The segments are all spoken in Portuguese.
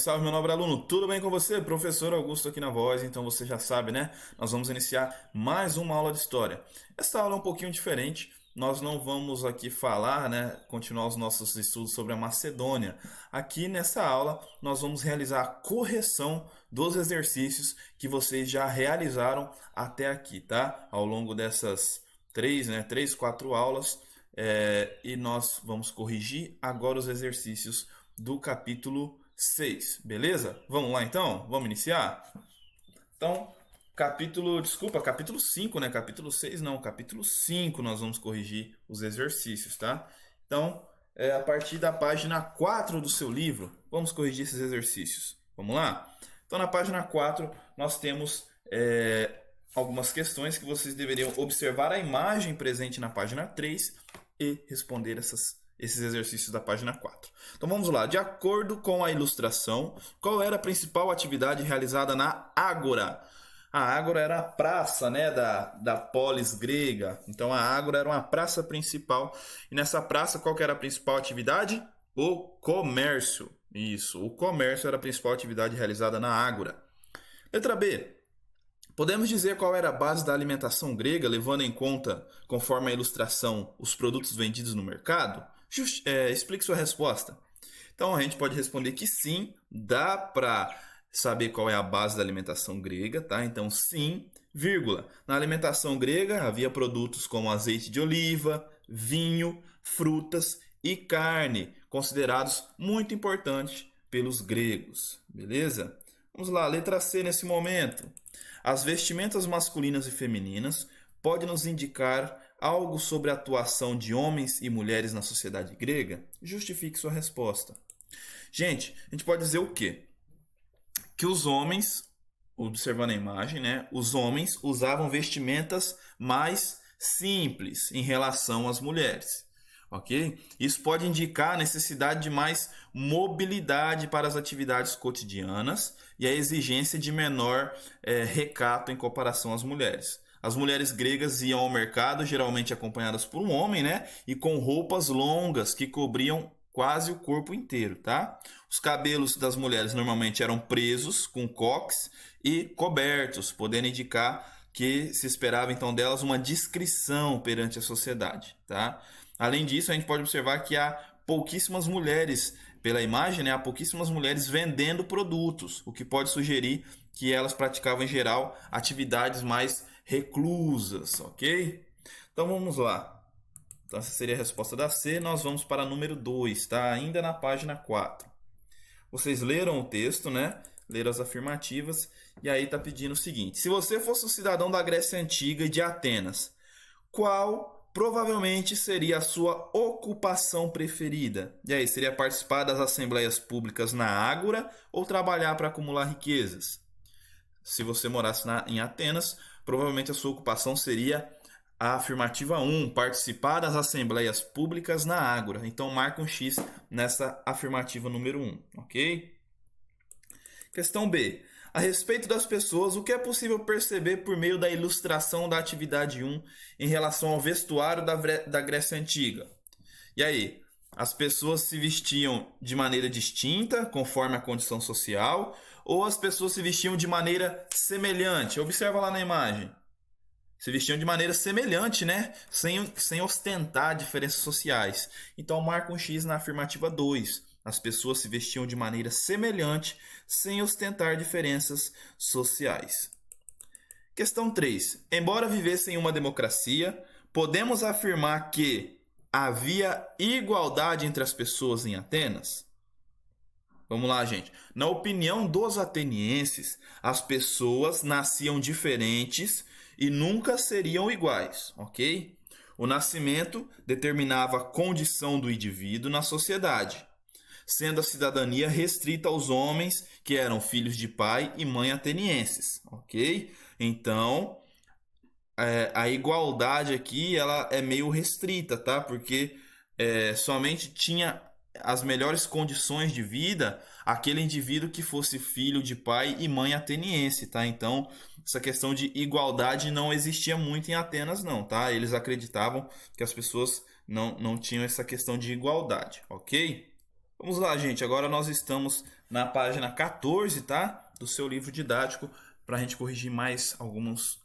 salve, meu nobre aluno, tudo bem com você? Professor Augusto aqui na voz, então você já sabe, né? Nós vamos iniciar mais uma aula de história. Essa aula é um pouquinho diferente, nós não vamos aqui falar, né, continuar os nossos estudos sobre a Macedônia. Aqui nessa aula, nós vamos realizar a correção dos exercícios que vocês já realizaram até aqui, tá? Ao longo dessas quatro aulas, e nós vamos corrigir agora os exercícios do capítulo 6, beleza? Vamos lá então? Vamos iniciar? Então, capítulo 5, né? Capítulo 6 não, capítulo 5 nós vamos corrigir os exercícios, tá? Então, a partir da página 4 do seu livro, vamos corrigir esses exercícios. Vamos lá? Então, na página 4, nós temos algumas questões que vocês deveriam observar a imagem presente na página 3 e responder esses exercícios da página 4. Então vamos lá. De acordo com a ilustração, qual era a principal atividade realizada na Ágora? A Ágora era a praça, né, da polis grega. Então a Ágora era uma praça principal. E nessa praça, qual que era a principal atividade? O comércio. Isso, o comércio era a principal atividade realizada na Ágora. Letra B. Podemos dizer qual era a base da alimentação grega, levando em conta, conforme a ilustração, os produtos vendidos no mercado? Explique sua resposta. Então a gente pode responder que sim, dá para saber qual é a base da alimentação grega, tá? Então sim, vírgula. Na alimentação grega havia produtos como azeite de oliva, vinho, frutas e carne, considerados muito importantes pelos gregos, beleza? Vamos lá, letra C nesse momento. As vestimentas masculinas e femininas podem nos indicar algo sobre a atuação de homens e mulheres na sociedade grega? Justifique sua resposta. Gente, a gente pode dizer o quê? Que os homens, observando a imagem, né? Os homens usavam vestimentas mais simples em relação às mulheres. Ok? Isso pode indicar a necessidade de mais mobilidade para as atividades cotidianas e a exigência de menor recato em comparação às mulheres. As mulheres gregas iam ao mercado, geralmente acompanhadas por um homem, né? E com roupas longas que cobriam quase o corpo inteiro, tá? Os cabelos das mulheres normalmente eram presos com coques e cobertos, podendo indicar que se esperava então delas uma discrição perante a sociedade, tá? Além disso, a gente pode observar que há pouquíssimas mulheres, pela imagem, né, há pouquíssimas mulheres vendendo produtos, o que pode sugerir que elas praticavam em geral atividades mais reclusas, ok? Então vamos lá. Então essa seria a resposta da C. Nós vamos para a número 2, tá? Ainda na página 4. Vocês leram o texto, né? Leram as afirmativas e aí está pedindo o seguinte: se você fosse um cidadão da Grécia Antiga e de Atenas, qual provavelmente seria a sua ocupação preferida? E aí, seria participar das assembleias públicas na Ágora ou trabalhar para acumular riquezas? Se você morasse em Atenas, provavelmente a sua ocupação seria a afirmativa 1, participar das assembleias públicas na Ágora. Então, marca um X nessa afirmativa número 1, ok? Questão B. A respeito das pessoas, o que é possível perceber por meio da ilustração da atividade 1 em relação ao vestuário da Grécia Antiga? E aí, as pessoas se vestiam de maneira distinta, conforme a condição social, ou as pessoas se vestiam de maneira semelhante? Observa lá na imagem. Se vestiam de maneira semelhante, né? Sem ostentar diferenças sociais. Então, marca um X na afirmativa 2. As pessoas se vestiam de maneira semelhante, sem ostentar diferenças sociais. Questão 3. Embora vivessem em uma democracia, podemos afirmar que havia igualdade entre as pessoas em Atenas? Vamos lá, gente. Na opinião dos atenienses, as pessoas nasciam diferentes e nunca seriam iguais, ok? O nascimento determinava a condição do indivíduo na sociedade, sendo a cidadania restrita aos homens que eram filhos de pai e mãe atenienses, ok? Então, a igualdade aqui ela é meio restrita, tá? Porque somente tinha as melhores condições de vida aquele indivíduo que fosse filho de pai e mãe ateniense, tá? Então, essa questão de igualdade não existia muito em Atenas, não, tá? Eles acreditavam que as pessoas não tinham essa questão de igualdade, ok? Vamos lá, gente. Agora nós estamos na página 14, tá? Do seu livro didático, para a gente corrigir mais alguns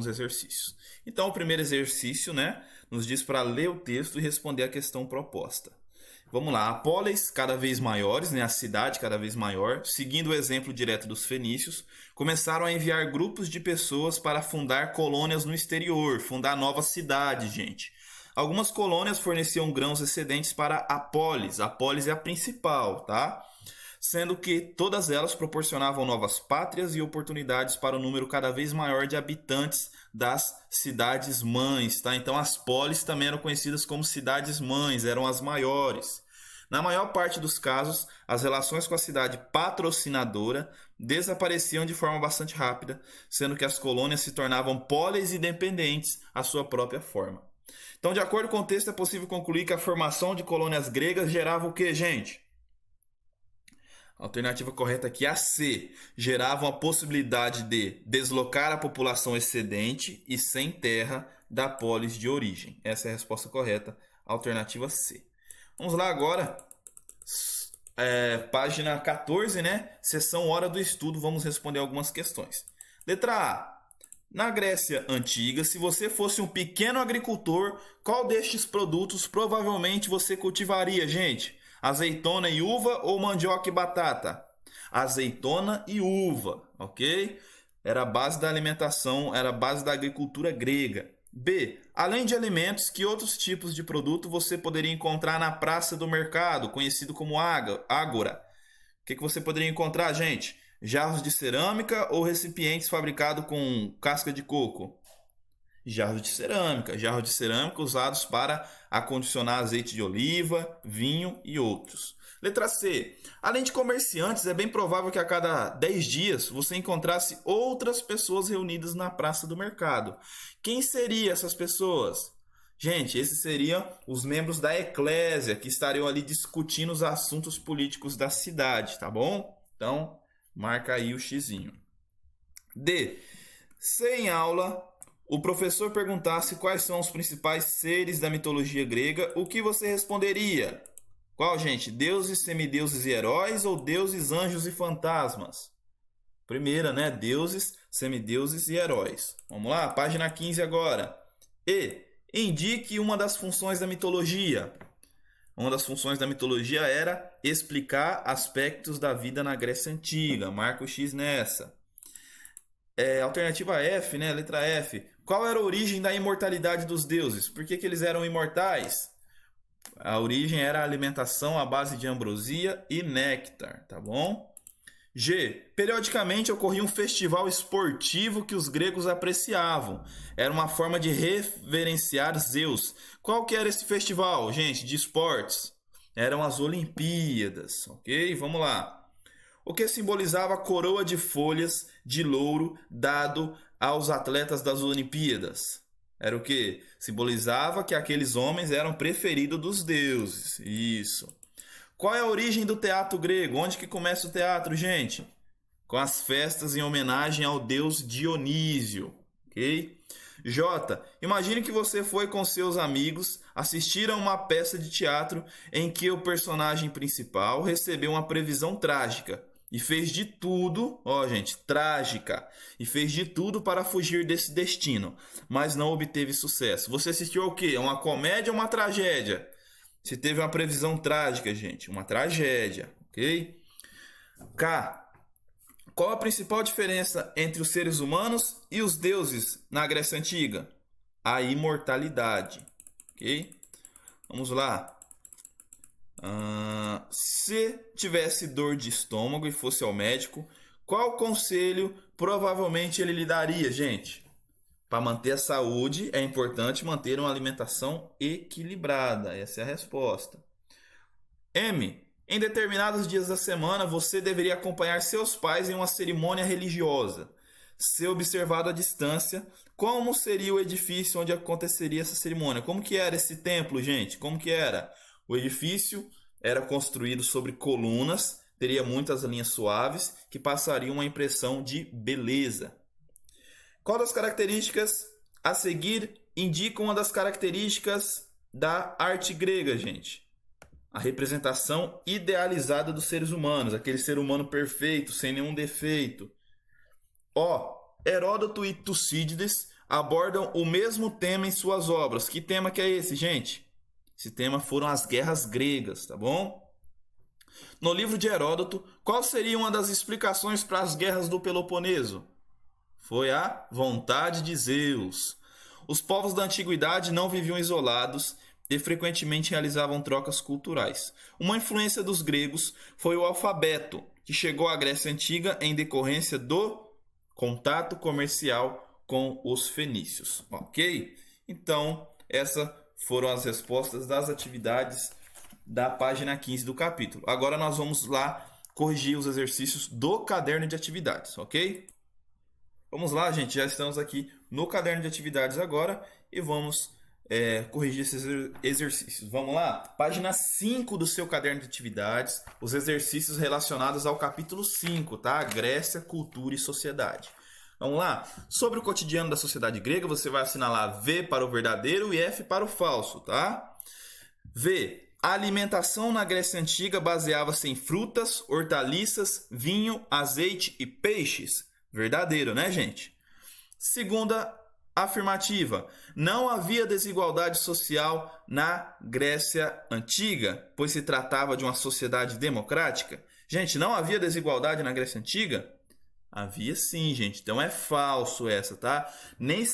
exercícios. Então, o primeiro exercício, né, nos diz para ler o texto e responder a questão proposta. Vamos lá, a polis cada vez maiores, né, a cidade cada vez maior, seguindo o exemplo direto dos fenícios, começaram a enviar grupos de pessoas para fundar colônias no exterior, fundar novas cidades, gente. Algumas colônias forneciam grãos excedentes para a polis. A polis é a principal, tá? Sendo que todas elas proporcionavam novas pátrias e oportunidades para o número cada vez maior de habitantes das cidades-mães, tá? Então as polis também eram conhecidas como cidades-mães, eram as maiores. Na maior parte dos casos, as relações com a cidade patrocinadora desapareciam de forma bastante rápida, sendo que as colônias se tornavam polis independentes à sua própria forma. Então, de acordo com o texto, é possível concluir que a formação de colônias gregas gerava o que, gente? A alternativa correta aqui é a C. Geravam a possibilidade de deslocar a população excedente e sem terra da polis de origem. Essa é a resposta correta, alternativa C. Vamos lá agora, página 14, né? Seção Hora do Estudo, vamos responder algumas questões. Letra A. Na Grécia Antiga, se você fosse um pequeno agricultor, qual destes produtos provavelmente você cultivaria, gente? Azeitona e uva ou mandioca e batata? Azeitona e uva, ok? Era a base da alimentação, era a base da agricultura grega. B. Além de alimentos, que outros tipos de produto você poderia encontrar na praça do mercado, conhecido como ágora? O que você poderia encontrar, gente? Jarros de cerâmica ou recipientes fabricados com casca de coco? Jarros de cerâmica usados para acondicionar azeite de oliva, vinho e outros. Letra C. Além de comerciantes, é bem provável que a cada 10 dias você encontrasse outras pessoas reunidas na praça do mercado. Quem seriam essas pessoas? Gente, esses seriam os membros da eclésia que estariam ali discutindo os assuntos políticos da cidade, tá bom? Então, marca aí o xizinho. D. Se em aula o professor perguntasse quais são os principais seres da mitologia grega, o que você responderia? Qual, gente? Deuses, semideuses e heróis ou deuses, anjos e fantasmas? Primeira, né? Deuses, semideuses e heróis. Vamos lá, página 15 agora. E. Indique uma das funções da mitologia. Uma das funções da mitologia era explicar aspectos da vida na Grécia Antiga. Marca o X nessa. Alternativa F, né? Letra F. Qual era a origem da imortalidade dos deuses? Por que eles eram imortais? A origem era a alimentação à base de ambrosia e néctar, tá bom? G. Periodicamente ocorria um festival esportivo que os gregos apreciavam. Era uma forma de reverenciar Zeus. Qual que era esse festival, gente, de esportes? Eram as Olimpíadas, ok? Vamos lá. O que simbolizava a coroa de folhas de louro dado aos atletas das Olimpíadas? Era o que? Simbolizava que aqueles homens eram preferidos dos deuses. Isso. Qual é a origem do teatro grego? Onde que começa o teatro, gente? Com as festas em homenagem ao deus Dionísio. Ok? J. Imagine que você foi com seus amigos assistir a uma peça de teatro em que o personagem principal recebeu uma previsão trágica e fez de tudo, gente, trágica, e fez de tudo para fugir desse destino, mas não obteve sucesso. Você assistiu ao quê? Uma comédia ou uma tragédia? Se teve uma previsão trágica, gente, uma tragédia, ok? K. Qual a principal diferença entre os seres humanos e os deuses na Grécia Antiga? A imortalidade, ok? Vamos lá. Se tivesse dor de estômago e fosse ao médico, qual conselho provavelmente ele lhe daria, gente? Para manter a saúde, é importante manter uma alimentação equilibrada. Essa é a resposta. M. Em determinados dias da semana, você deveria acompanhar seus pais em uma cerimônia religiosa. Ser observado à distância, como seria o edifício onde aconteceria essa cerimônia? Como que era esse templo, gente? Como que era? O edifício era construído sobre colunas, teria muitas linhas suaves que passariam uma impressão de beleza. Qual das características a seguir indica uma das características da arte grega, gente? a representação idealizada dos seres humanos, aquele ser humano perfeito, sem nenhum defeito. Ó, Heródoto e Tucídides abordam o mesmo tema em suas obras. Que tema que é esse, gente? Esse tema foram as guerras gregas, tá bom? No livro de Heródoto, qual seria uma das explicações para as guerras do Peloponeso? Foi a vontade de Zeus. Os povos da antiguidade não viviam isolados e frequentemente realizavam trocas culturais. Uma influência dos gregos foi o alfabeto, que chegou à Grécia Antiga em decorrência do contato comercial com os fenícios. Ok? Então, essas foram as respostas das atividades da página 15 do capítulo. Agora nós vamos lá corrigir os exercícios do caderno de atividades, ok? Vamos lá, gente, já estamos aqui no caderno de atividades agora e vamos corrigir esses exercícios. Vamos lá? Página 5 do seu caderno de atividades, os exercícios relacionados ao capítulo 5, tá? Grécia, cultura e sociedade. Vamos lá? Sobre o cotidiano da sociedade grega, você vai assinalar V para o verdadeiro e F para o falso, tá? V. A alimentação na Grécia Antiga baseava-se em frutas, hortaliças, vinho, azeite e peixes. Verdadeiro, né, gente? Segunda afirmativa. Não havia desigualdade social na Grécia Antiga, pois se tratava de uma sociedade democrática. Gente, não havia desigualdade na Grécia Antiga? Havia sim, gente. Então é falso essa, tá? Nem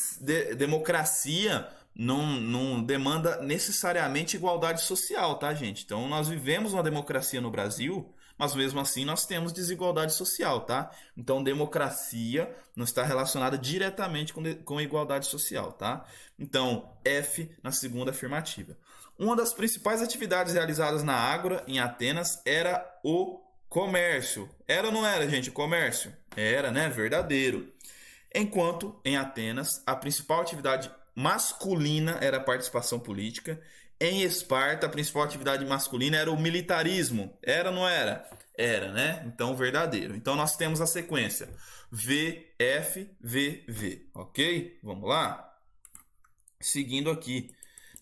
democracia não demanda necessariamente igualdade social, tá, gente? Então nós vivemos uma democracia no Brasil, mas mesmo assim nós temos desigualdade social, tá? Então democracia não está relacionada diretamente com igualdade social, tá? Então F na segunda afirmativa. Uma das principais atividades realizadas na Ágora, em Atenas, era o comércio. Era ou não era, gente, o comércio? Era, né? Verdadeiro. Enquanto em Atenas, a principal atividade masculina era a participação política. Em Esparta, a principal atividade masculina era o militarismo. Era ou não era? Era, né? Então, verdadeiro. Então, nós temos a sequência V, F, V, V. Ok? Vamos lá? Seguindo aqui.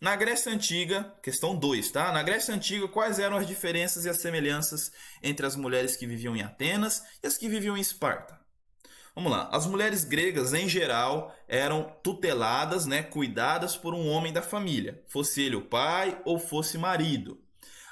Na Grécia Antiga, questão 2, tá? Na Grécia Antiga, quais eram as diferenças e as semelhanças entre as mulheres que viviam em Atenas e as que viviam em Esparta? Vamos lá. As mulheres gregas, em geral, eram tuteladas, né, cuidadas por um homem da família, fosse ele o pai ou fosse marido.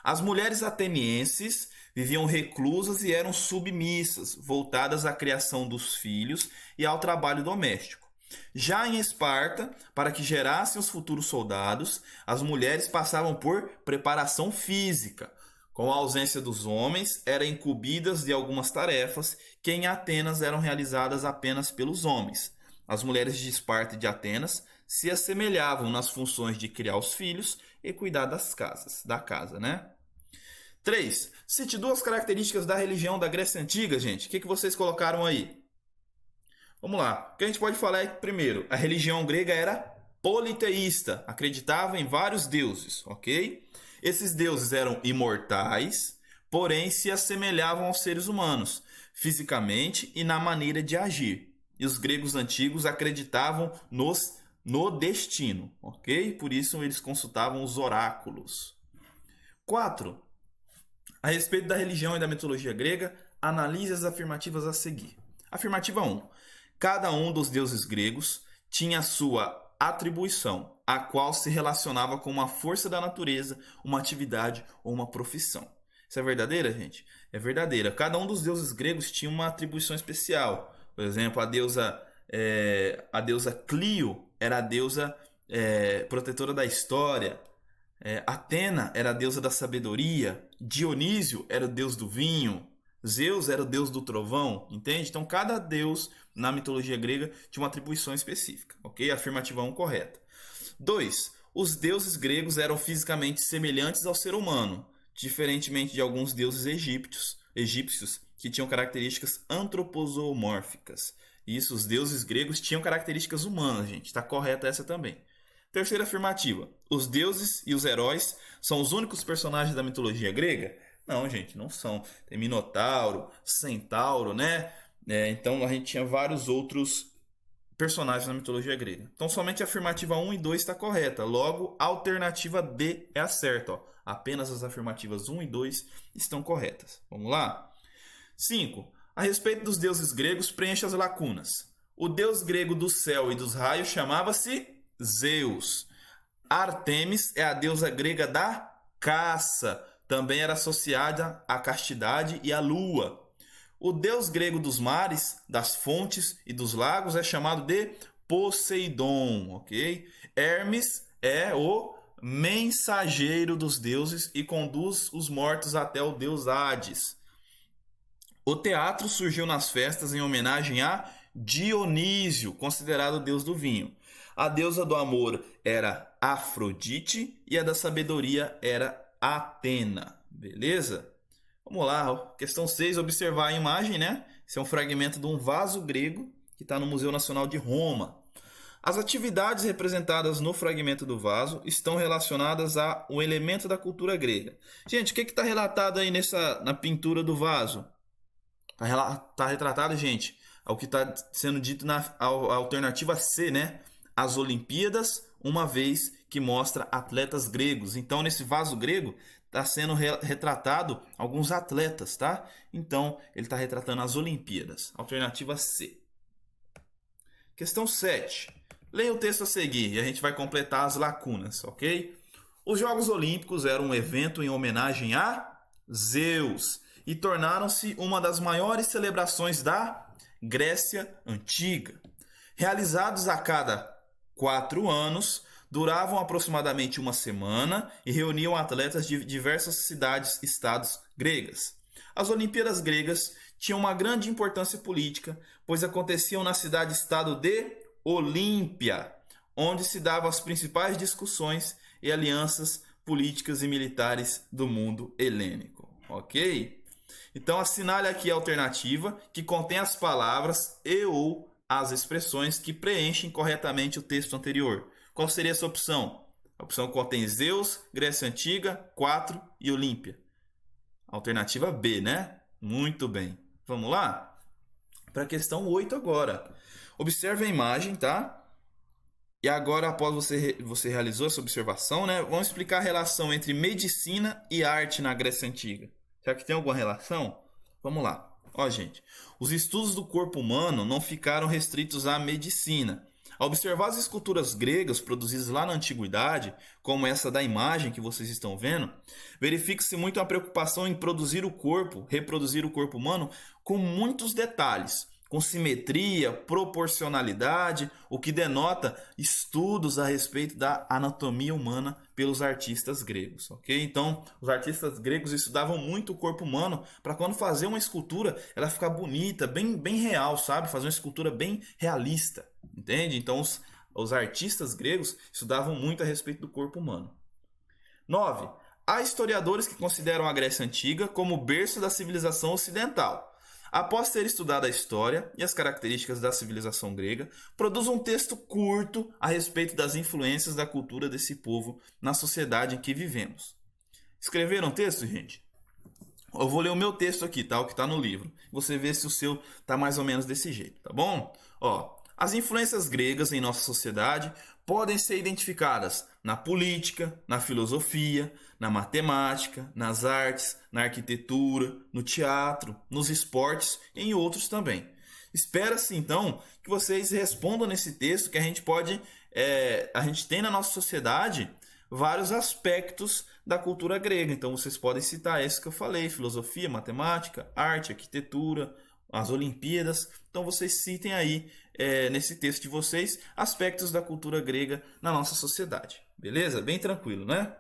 As mulheres atenienses viviam reclusas e eram submissas, voltadas à criação dos filhos e ao trabalho doméstico. Já em Esparta, para que gerassem os futuros soldados, as mulheres passavam por preparação física. Com a ausência dos homens, eram incumbidas de algumas tarefas que em Atenas eram realizadas apenas pelos homens. As mulheres de Esparta e de Atenas se assemelhavam nas funções de criar os filhos e cuidar da casa, né? 3. Cite duas características da religião da Grécia Antiga, gente. O que vocês colocaram aí? Vamos lá. O que a gente pode falar é que, primeiro, a religião grega era politeísta, acreditava em vários deuses, ok? Esses deuses eram imortais, porém se assemelhavam aos seres humanos, fisicamente e na maneira de agir. E os gregos antigos acreditavam no destino, ok? Por isso eles consultavam os oráculos. 4. A respeito da religião e da mitologia grega, analise as afirmativas a seguir. Afirmativa 1. Cada um dos deuses gregos tinha sua atribuição, a qual se relacionava com uma força da natureza, uma atividade ou uma profissão. Isso é verdadeira, gente? É verdadeira. Cada um dos deuses gregos tinha uma atribuição especial. Por exemplo, a deusa Clio era a deusa protetora da história. Atena era a deusa da sabedoria. Dionísio era o deus do vinho. Zeus era o deus do trovão, entende? Então, cada deus na mitologia grega tinha uma atribuição específica, ok? Afirmativa 1 correta. 2. Os deuses gregos eram fisicamente semelhantes ao ser humano, diferentemente de alguns deuses egípcios que tinham características antroposomórficas. Isso, os deuses gregos tinham características humanas, gente. Está correta essa também. Terceira afirmativa. Os deuses e os heróis são os únicos personagens da mitologia grega? Não, gente, não são. Tem Minotauro, Centauro, né? Então a gente tinha vários outros personagens na mitologia grega. Então, somente a afirmativa 1 e 2 está correta. Logo, a alternativa D é a certa. Ó. Apenas as afirmativas 1 e 2 estão corretas. Vamos lá? 5. A respeito dos deuses gregos, preencha as lacunas. O deus grego do céu e dos raios chamava-se Zeus. Artemis é a deusa grega da caça. Também era associada à castidade e à lua. O deus grego dos mares, das fontes e dos lagos é chamado de Poseidon, ok? Hermes é o mensageiro dos deuses e conduz os mortos até o deus Hades. O teatro surgiu nas festas em homenagem a Dionísio, considerado o deus do vinho. A deusa do amor era Afrodite e a da sabedoria era Atena, beleza? Vamos lá, questão 6, observar a imagem, né? Esse é um fragmento de um vaso grego que está no Museu Nacional de Roma. As atividades representadas no fragmento do vaso estão relacionadas a um elemento da cultura grega. Gente, o que está relatado aí na pintura do vaso? Está retratado, gente, o que está sendo dito na alternativa C, né? As Olimpíadas, uma vez que mostra atletas gregos. Então, nesse vaso grego, está sendo retratado alguns atletas, tá? Então, ele está retratando as Olimpíadas. Alternativa C. Questão 7. Leia o texto a seguir e a gente vai completar as lacunas, ok? Os Jogos Olímpicos eram um evento em homenagem a Zeus e tornaram-se uma das maiores celebrações da Grécia Antiga. Realizados a cada 4 anos, duravam aproximadamente uma semana e reuniam atletas de diversas cidades-estados gregas. As Olimpíadas gregas tinham uma grande importância política, pois aconteciam na cidade-estado de Olímpia, onde se davam as principais discussões e alianças políticas e militares do mundo helênico. Ok? Então assinale aqui a alternativa que contém as palavras e ou as expressões que preenchem corretamente o texto anterior. Qual seria essa opção? A opção contém Zeus, Grécia Antiga, 4 e Olímpia. Alternativa B, né? Muito bem. Vamos lá? Para a questão 8 agora. Observe a imagem, tá? E agora, após você realizou essa observação, né? Vamos explicar a relação entre medicina e arte na Grécia Antiga. Será que tem alguma relação? Vamos lá. Ó, gente. Os estudos do corpo humano não ficaram restritos à medicina. Ao observar as esculturas gregas produzidas lá na antiguidade, como essa da imagem que vocês estão vendo, verifica-se muito a preocupação em reproduzir o corpo humano com muitos detalhes, com simetria, proporcionalidade, o que denota estudos a respeito da anatomia humana pelos artistas gregos, ok? Então, os artistas gregos estudavam muito o corpo humano para quando fazer uma escultura, ela ficar bonita, bem real, sabe? Fazer uma escultura bem realista, entende? Então, os artistas gregos estudavam muito a respeito do corpo humano. 9. Há historiadores que consideram a Grécia Antiga como o berço da civilização ocidental. Após ter estudado a história e as características da civilização grega, produz um texto curto a respeito das influências da cultura desse povo na sociedade em que vivemos. Escreveram um texto, gente? Eu vou ler o meu texto aqui, tá? O que está no livro. Você vê se o seu está mais ou menos desse jeito, tá bom? Ó, as influências gregas em nossa sociedade podem ser identificadas na política, na filosofia, na matemática, nas artes, na arquitetura, no teatro, nos esportes e em outros também. Espera-se, então, que vocês respondam nesse texto que a gente tem na nossa sociedade vários aspectos da cultura grega. Então, vocês podem citar esse que eu falei, filosofia, matemática, arte, arquitetura, as Olimpíadas. Então, vocês citem aí, nesse texto de vocês, aspectos da cultura grega na nossa sociedade. Beleza? Bem tranquilo, né?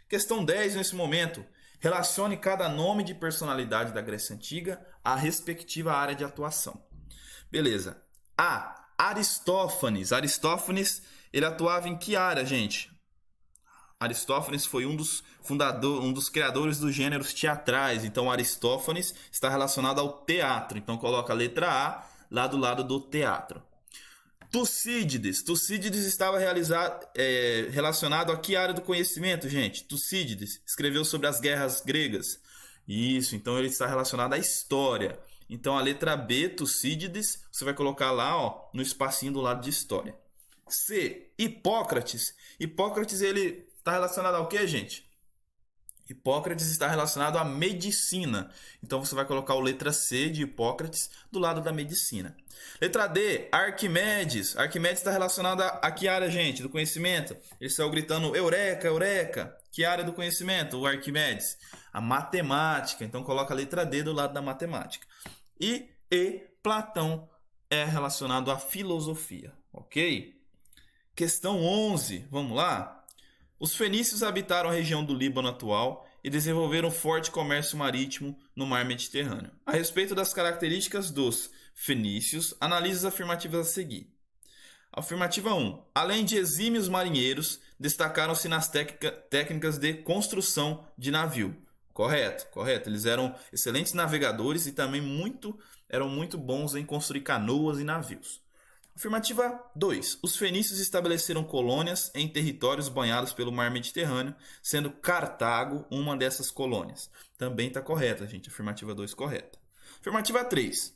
Questão 10, nesse momento. Relacione cada nome de personalidade da Grécia Antiga à respectiva área de atuação. Beleza. A. Aristófanes. Aristófanes, ele atuava em que área, gente? Aristófanes foi um dos criadores dos gêneros teatrais. Então, Aristófanes está relacionado ao teatro. Então, coloca a letra A lá do lado do teatro. Tucídides. Tucídides estava relacionado a que área do conhecimento, gente? Tucídides escreveu sobre as guerras gregas. Isso, então ele está relacionado à história. Então a letra B, Tucídides, você vai colocar lá, ó, no espacinho do lado de história. C, Hipócrates. Hipócrates, ele está relacionado ao quê, gente? Hipócrates está relacionado à medicina. Então você vai colocar o letra C de Hipócrates do lado da medicina. Letra D, Arquimedes. Arquimedes está relacionado a que área, gente? Do conhecimento. Ele saiu gritando Eureka, Eureka. Que área do conhecimento? O Arquimedes. A matemática. Então coloca a letra D do lado da matemática. E Platão é relacionado à filosofia. Ok? Questão 11. Vamos lá? Os fenícios habitaram a região do Líbano atual e desenvolveram um forte comércio marítimo no mar Mediterrâneo. A respeito das características dos fenícios, analise as afirmativas a seguir. Afirmativa 1. Além de exímios marinheiros, destacaram-se nas técnicas de construção de navio. Correto, correto. Eles eram excelentes navegadores e também eram muito bons em construir canoas e navios. Afirmativa 2. Os fenícios estabeleceram colônias em territórios banhados pelo mar Mediterrâneo, sendo Cartago uma dessas colônias. Também está correta, gente. Afirmativa 2 correta. Afirmativa 3.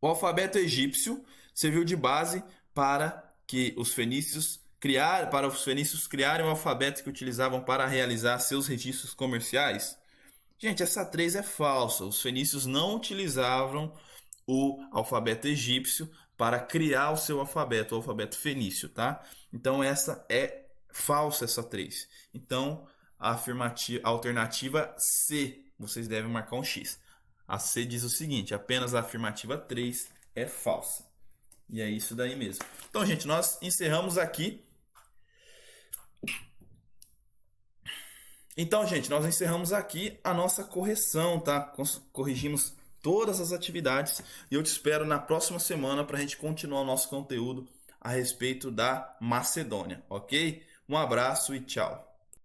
O alfabeto egípcio serviu de base para os fenícios criarem o alfabeto que utilizavam para realizar seus registros comerciais. Gente, essa 3 é falsa. Os fenícios não utilizavam o alfabeto egípcio para criar o seu alfabeto, o alfabeto fenício, tá? Então essa é falsa, essa 3. Então a alternativa C, vocês devem marcar um X. A C diz o seguinte, apenas a afirmativa 3 é falsa. E é isso daí mesmo. Então, gente, nós encerramos aqui. A nossa correção, tá? Corrigimos todas as atividades e eu te espero na próxima semana para a gente continuar o nosso conteúdo a respeito da Macedônia, ok? Um abraço e tchau!